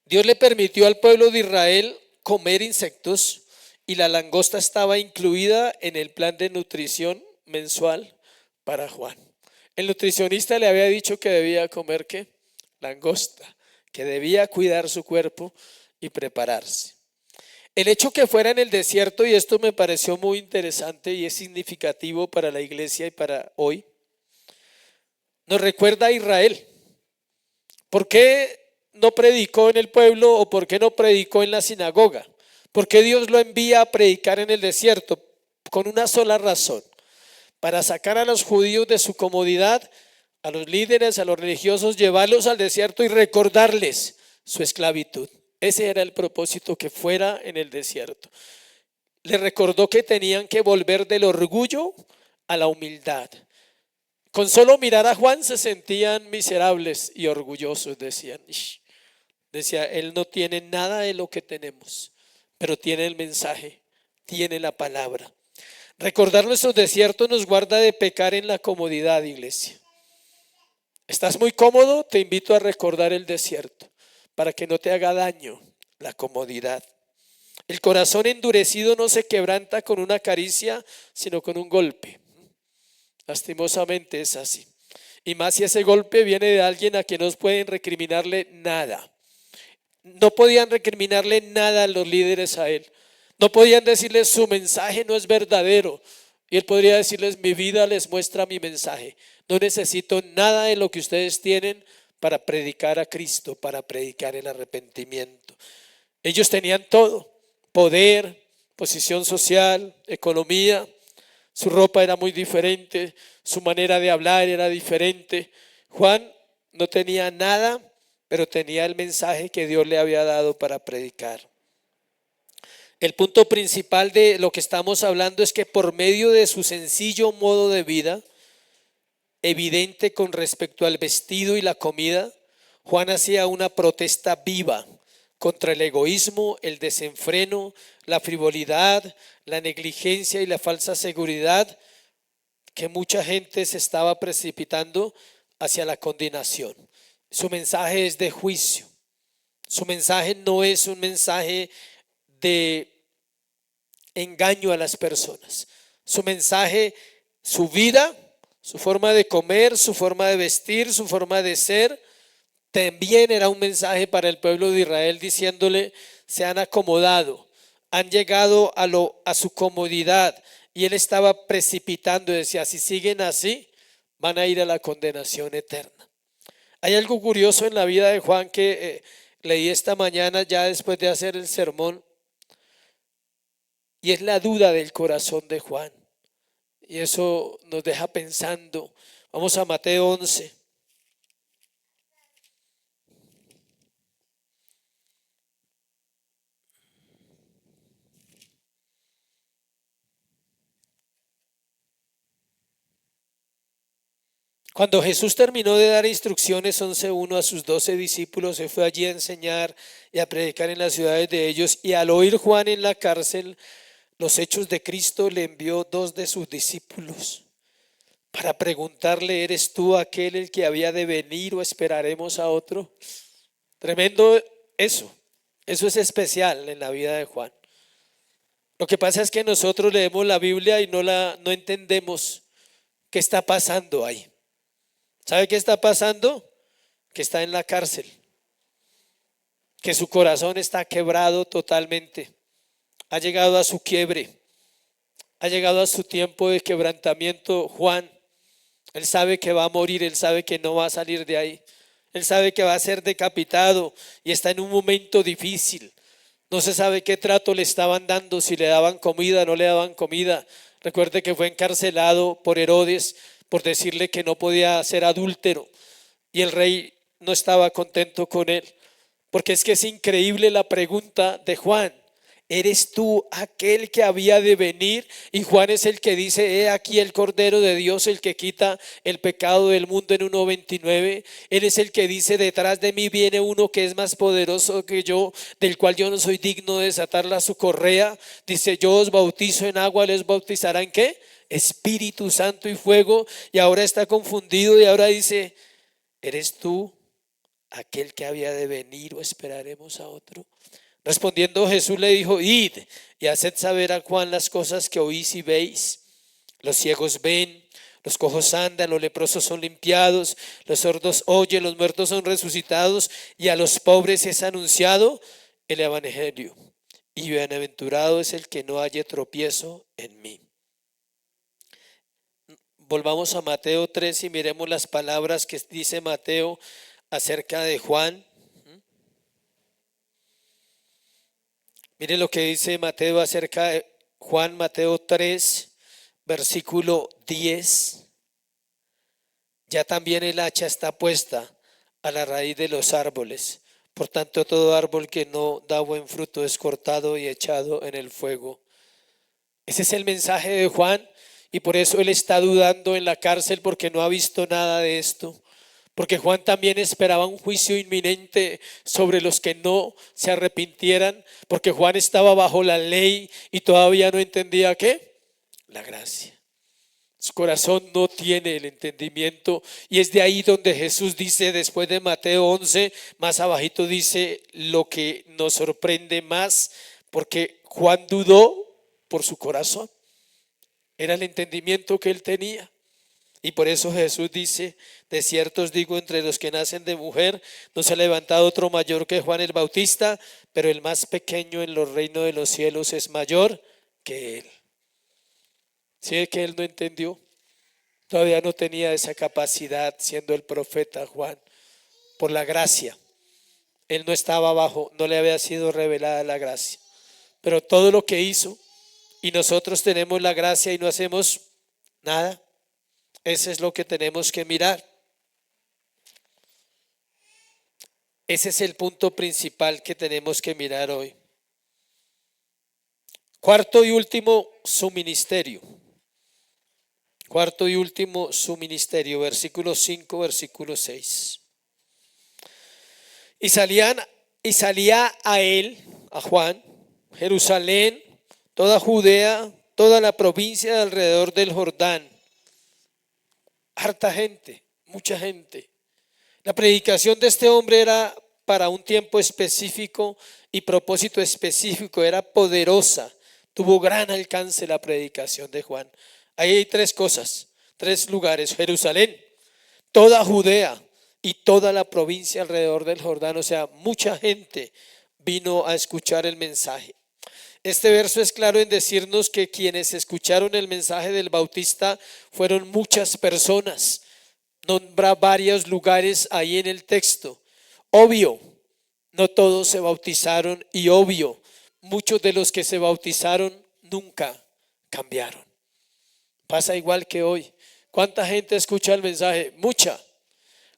Dios le permitió al pueblo de Israel comer insectos y la langosta estaba incluida en el plan de nutrición mensual para Juan. El nutricionista le había dicho que debía comer ¿qué? Langosta, que debía cuidar su cuerpo y prepararse. El hecho que fuera en el desierto, y esto me pareció muy interesante y es significativo para la iglesia y para hoy, nos recuerda a Israel. ¿Por qué no predicó en el pueblo o por qué no predicó en la sinagoga? ¿Por qué Dios lo envía a predicar en el desierto? Con una sola razón, para sacar a los judíos de su comodidad, a los líderes, a los religiosos, llevarlos al desierto y recordarles su esclavitud. Ese era el propósito, que fuera en el desierto. Les recordó que tenían que volver del orgullo a la humildad. Con solo mirar a Juan se sentían miserables y orgullosos, decían. Decía, él no tiene nada de lo que tenemos, pero tiene el mensaje, tiene la palabra. Recordar nuestros desiertos nos guarda de pecar en la comodidad, iglesia. ¿Estás muy cómodo? Te invito a recordar el desierto para que no te haga daño la comodidad. El corazón endurecido no se quebranta con una caricia, sino con un golpe. Lastimosamente es así. Y más si ese golpe viene de alguien a quien no pueden recriminarle nada. No podían recriminarle nada a los líderes a él. No podían decirles su mensaje no es verdadero. Y él podría decirles mi vida les muestra mi mensaje. No necesito nada de lo que ustedes tienen para predicar a Cristo, para predicar el arrepentimiento. Ellos tenían todo, poder, posición social, economía. Su ropa era muy diferente, su manera de hablar era diferente. Juan no tenía nada, pero tenía el mensaje que Dios le había dado para predicar. El punto principal de lo que estamos hablando es que por medio de su sencillo modo de vida, evidente con respecto al vestido y la comida, Juan hacía una protesta viva contra el egoísmo, el desenfreno, la frivolidad, la negligencia y la falsa seguridad que mucha gente se estaba precipitando hacia la condenación. Su mensaje es de juicio. Su mensaje no es un mensaje de engaño a las personas. Su mensaje, su vida, su forma de comer, su forma de vestir, su forma de ser, también era un mensaje para el pueblo de Israel diciéndole, se han acomodado, han llegado a su comodidad, y él estaba precipitando y decía, si siguen así, van a ir a la condenación eterna. Hay algo curioso en la vida de Juan que leí esta mañana ya después de hacer el sermón, y es la duda del corazón de Juan. Y eso nos deja pensando. Vamos a Mateo 11. Cuando Jesús terminó de dar instrucciones 11:1 a sus 12 discípulos, se fue allí a enseñar y a predicar en las ciudades de ellos. Y al oír Juan en la cárcel los hechos de Cristo, le envió dos de sus discípulos para preguntarle: ¿eres tú aquel el que había de venir o esperaremos a otro? Tremendo eso. Eso es especial en la vida de Juan. Lo que pasa es que nosotros leemos la Biblia y no entendemos qué está pasando ahí. ¿Sabe qué está pasando? Que está en la cárcel, que su corazón está quebrado totalmente, ha llegado a su quiebre, ha llegado a su tiempo de quebrantamiento. Juan, él sabe que va a morir, él sabe que no va a salir de ahí, él sabe que va a ser decapitado y está en un momento difícil. No se sabe qué trato le estaban dando, si le daban comida, no le daban comida. Recuerde que fue encarcelado por Herodes por decirle que no podía ser adúltero, y el rey no estaba contento con él, porque es que es increíble la pregunta de Juan: ¿eres tú aquel que había de venir? Y Juan es el que dice: he aquí el Cordero de Dios, el que quita el pecado del mundo, en 1:29. Él es el que dice: detrás de mí viene uno que es más poderoso que yo, del cual yo no soy digno de desatarla su correa. Dice: yo os bautizo en agua, les bautizará ¿en qué? Espíritu Santo y fuego. Y ahora está confundido y ahora dice: ¿eres tú aquel que había de venir o esperaremos a otro? Respondiendo Jesús le dijo: id y haced saber a Juan las cosas que oís y veis. Los ciegos ven, los cojos andan, los leprosos son limpiados, los sordos oyen, los muertos son resucitados, y a los pobres es anunciado el evangelio. Y bienaventurado es el que no halle tropiezo en mí. Volvamos a Mateo 3 y miremos las palabras que dice Mateo acerca de Juan. Mire lo que dice Mateo acerca de Juan, Mateo 3, versículo 10. Ya también el hacha está puesta a la raíz de los árboles. Por tanto, todo árbol que no da buen fruto es cortado y echado en el fuego. Ese es el mensaje de Juan, y por eso él está dudando en la cárcel, porque no ha visto nada de esto. Porque Juan también esperaba un juicio inminente sobre los que no se arrepintieran, porque Juan estaba bajo la ley y todavía no entendía ¿qué? La gracia. Su corazón no tiene el entendimiento, y es de ahí donde Jesús dice, después de Mateo 11, más abajito dice lo que nos sorprende más, porque Juan dudó por su corazón. Era el entendimiento que él tenía. Y por eso Jesús dice: de cierto os digo, entre los que nacen de mujer no se ha levantado otro mayor que Juan el Bautista, pero el más pequeño en los reinos de los cielos es mayor que él. ¿Sí que él no entendió? Todavía no tenía esa capacidad siendo el profeta Juan. Por la gracia, él no estaba abajo, no le había sido revelada la gracia. Pero todo lo que hizo, y nosotros tenemos la gracia y no hacemos nada, eso es lo que tenemos que mirar. Ese es el punto principal que tenemos que mirar hoy. Cuarto y último, su ministerio. Cuarto y último, su ministerio. Versículo 5, versículo 6. Y salía a él, a Juan, Jerusalén, toda Judea, toda la provincia de alrededor del Jordán. Harta gente, mucha gente. La predicación de este hombre era para un tiempo específico y propósito específico, era poderosa. Tuvo gran alcance la predicación de Juan. Ahí hay tres cosas, tres lugares: Jerusalén, toda Judea y toda la provincia alrededor del Jordán. O sea, mucha gente vino a escuchar el mensaje. Este verso es claro en decirnos que quienes escucharon el mensaje del Bautista fueron muchas personas. Nombra varios lugares ahí en el texto. Obvio, no todos se bautizaron, y obvio, muchos de los que se bautizaron nunca cambiaron. Pasa igual que hoy. ¿Cuánta gente escucha el mensaje? Mucha.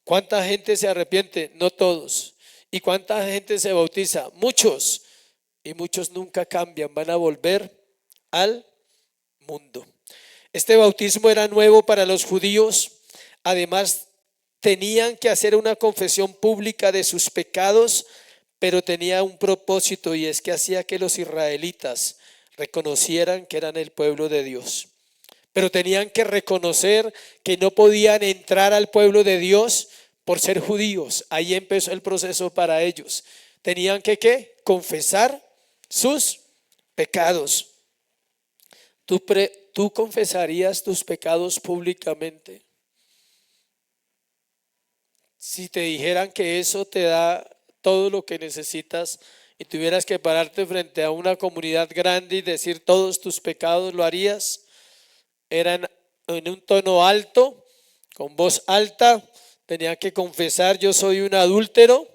¿Cuánta gente se arrepiente? No todos. ¿Y cuánta gente se bautiza? Muchos. Y muchos nunca cambian, van a volver al mundo. Este bautismo era nuevo para los judíos. Además, tenían que hacer una confesión pública de sus pecados, pero tenía un propósito, y es que hacía que los israelitas reconocieran que eran el pueblo de Dios. Pero tenían que reconocer que no podían entrar al pueblo de Dios por ser judíos. Ahí empezó el proceso para ellos. Tenían que ¿qué? Confesar sus pecados. ¿Tú confesarías tus pecados públicamente? Si te dijeran que eso te da todo lo que necesitas y tuvieras que pararte frente a una comunidad grande y decir todos tus pecados, ¿lo harías? Eran en un tono alto, con voz alta, tenía que confesar: yo soy un adúltero,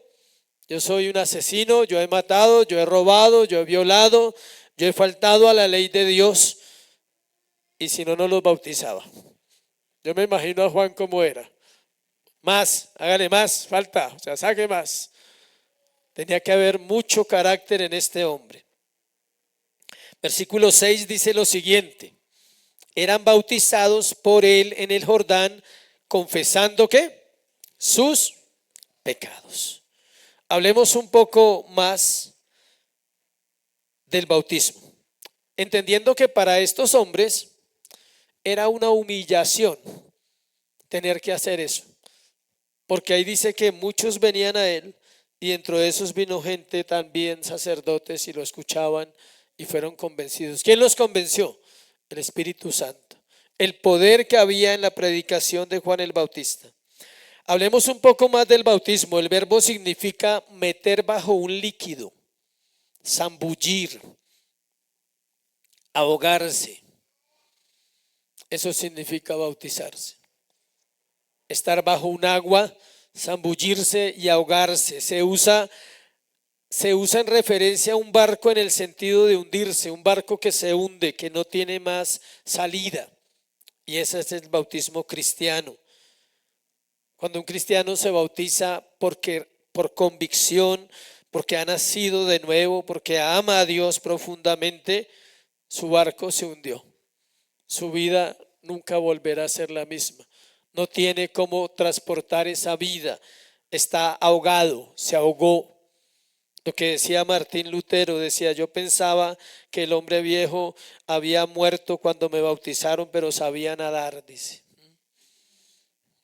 yo soy un asesino, yo he matado, yo he robado, yo he violado, yo he faltado a la ley de Dios. Y si no, no los bautizaba. Yo me imagino a Juan cómo era. Más, hágale más, falta, o sea, saque más. Tenía que haber mucho carácter en este hombre. Versículo 6 dice lo siguiente: eran bautizados por él en el Jordán, confesando ¿qué? Sus pecados. Hablemos un poco más del bautismo, entendiendo que para estos hombres era una humillación tener que hacer eso, porque ahí dice que muchos venían a él, y dentro de esos vino gente también, sacerdotes, y lo escuchaban y fueron convencidos. ¿Quién los convenció? El Espíritu Santo, el poder que había en la predicación de Juan el Bautista. Hablemos un poco más del bautismo. El verbo significa meter bajo un líquido, zambullir, ahogarse. Eso significa bautizarse. Estar bajo un agua, zambullirse y ahogarse. Se usa en referencia a un barco en el sentido de hundirse, un barco que se hunde, que no tiene más salida. Y ese es el bautismo cristiano. Cuando un cristiano se bautiza por convicción, porque ha nacido de nuevo, porque ama a Dios profundamente, su barco se hundió. Su vida nunca volverá a ser la misma. No tiene cómo transportar esa vida. Está ahogado, se ahogó. Lo que decía Martín Lutero, decía: yo pensaba que el hombre viejo había muerto cuando me bautizaron, pero sabía nadar, dice.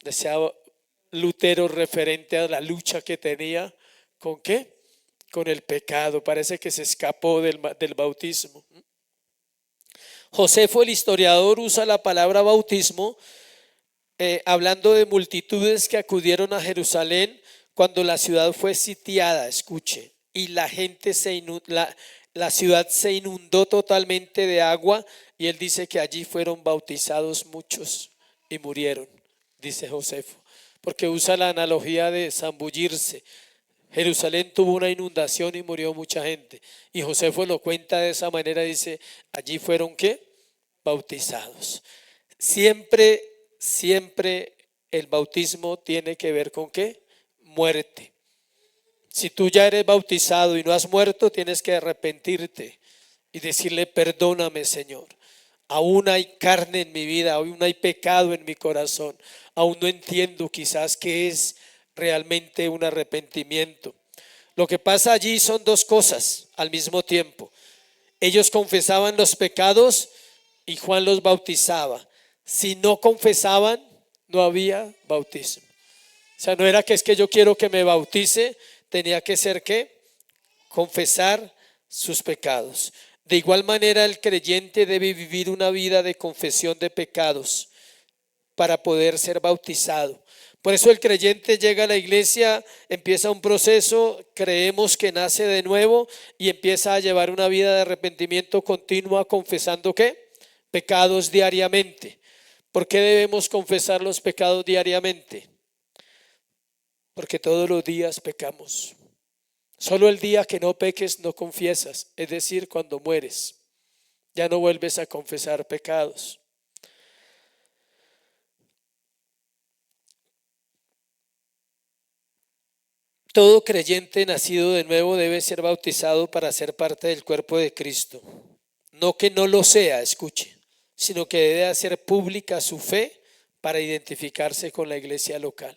Decía Lutero referente a la lucha que tenía, ¿con qué? Con el pecado. Parece que se escapó del bautismo. Josefo, el historiador, usa la palabra bautismo hablando de multitudes que acudieron a Jerusalén cuando la ciudad fue sitiada, escuche, y la gente la ciudad se inundó totalmente de agua, y él dice que allí fueron bautizados muchos y murieron, dice Josefo, porque usa la analogía de zambullirse. Jerusalén tuvo una inundación y murió mucha gente, y Josefo lo cuenta de esa manera, dice: allí fueron ¿qué? Bautizados. Siempre el bautismo tiene que ver con ¿qué? Muerte. Si tú ya eres bautizado y no has muerto, tienes que arrepentirte y decirle: perdóname, Señor, aún hay carne en mi vida, aún hay pecado en mi corazón, aún no entiendo quizás qué es realmente un arrepentimiento. Lo que pasa allí son dos cosas al mismo tiempo. Ellos confesaban los pecados y Juan los bautizaba. Si no confesaban, no había bautismo. O sea, no era que es que yo quiero que me bautice, tenía que ser ¿qué? Confesar sus pecados. De igual manera, el creyente debe vivir una vida de confesión de pecados para poder ser bautizado. Por eso el creyente llega a la iglesia, empieza un proceso, creemos que nace de nuevo y empieza a llevar una vida de arrepentimiento continua, confesando ¿qué? Pecados diariamente. ¿Por qué debemos confesar los pecados diariamente? Porque todos los días pecamos. Solo el día que no peques no confiesas, es decir, cuando mueres, ya no vuelves a confesar pecados. Todo creyente nacido de nuevo debe ser bautizado para ser parte del cuerpo de Cristo. No que no lo sea, escuche, sino que debe hacer pública su fe para identificarse con la iglesia local.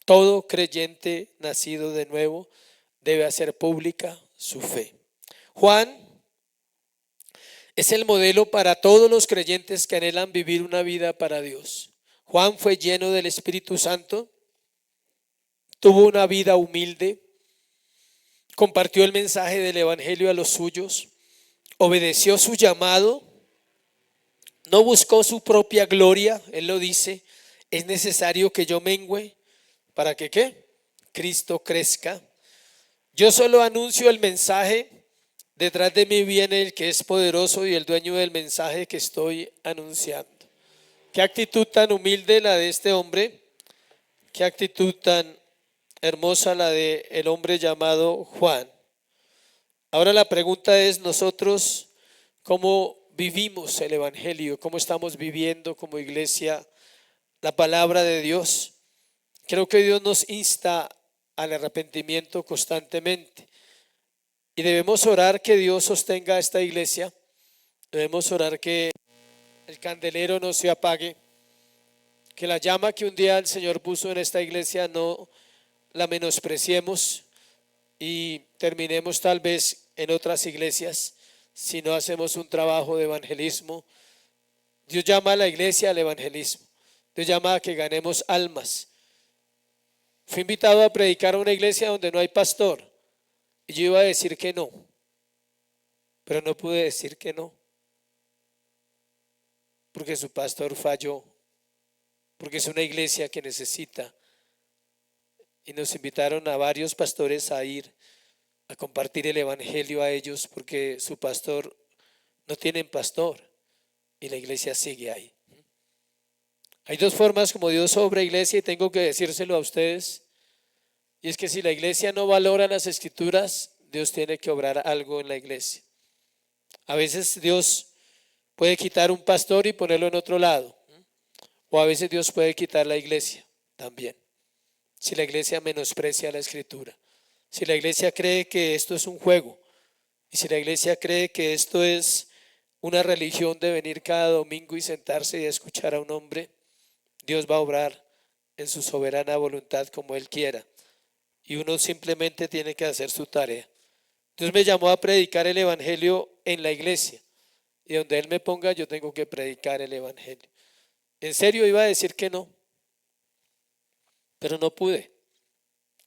Todo creyente nacido de nuevo debe hacer pública su fe. Juan es el modelo para todos los creyentes que anhelan vivir una vida para Dios. Juan fue lleno del Espíritu Santo, tuvo una vida humilde, compartió el mensaje del Evangelio a los suyos, obedeció su llamado, no buscó su propia gloria. Él lo dice: es necesario que yo mengüe para que ¿qué? Cristo crezca. Yo solo anuncio el mensaje, detrás de mí viene el que es poderoso y el dueño del mensaje que estoy anunciando. Qué actitud tan humilde la de este hombre, qué actitud tan hermosa la de el hombre llamado Juan. Ahora la pregunta es: nosotros, ¿cómo vivimos el Evangelio? ¿Cómo estamos viviendo como iglesia la palabra de Dios? Creo que Dios nos insta al arrepentimiento constantemente y debemos orar que Dios sostenga a esta iglesia. Debemos orar que el candelero no se apague, que la llama que un día el Señor puso en esta iglesia no la menospreciemos y terminemos tal vez en otras iglesias si no hacemos un trabajo de evangelismo. Dios llama a la iglesia al evangelismo. Dios llama a que ganemos almas. Fui invitado a predicar a una iglesia donde no hay pastor y yo iba a decir que no, pero no pude decir que no, porque su pastor falló, porque es una iglesia que necesita. Y nos invitaron a varios pastores a ir a compartir el evangelio a ellos, porque su pastor no tienen pastor y la iglesia sigue ahí. Hay dos formas como Dios obra, iglesia, y tengo que decírselo a ustedes. Y es que si la iglesia no valora las escrituras, Dios tiene que obrar algo en la iglesia. A veces Dios puede quitar un pastor y ponerlo en otro lado, o a veces Dios puede quitar la iglesia también, si la iglesia menosprecia la escritura, si la iglesia cree que esto es un juego, y si la iglesia cree que esto es una religión de venir cada domingo y sentarse y escuchar a un hombre. Dios va a obrar en su soberana voluntad como Él quiera, y uno simplemente tiene que hacer su tarea. Dios me llamó a predicar el evangelio en la iglesia, y donde Él me ponga yo tengo que predicar el evangelio. En serio iba a decir que no, pero no pude.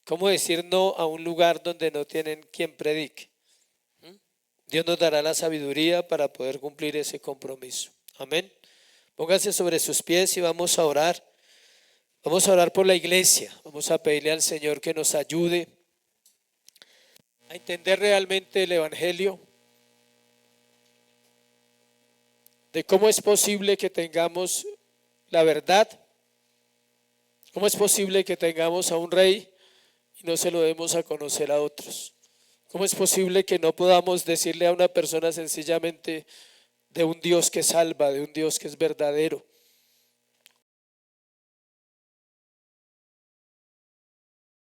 ¿Cómo decir no a un lugar donde no tienen quien predique? Dios nos dará la sabiduría para poder cumplir ese compromiso. Amén. Pónganse sobre sus pies y vamos a orar. Vamos a orar por la iglesia. Vamos a pedirle al Señor que nos ayude a entender realmente el evangelio, de cómo es posible que tengamos la verdad, cómo es posible que tengamos a un rey y no se lo demos a conocer a otros. ¿Cómo es posible que no podamos decirle a una persona sencillamente de un Dios que salva, de un Dios que es verdadero,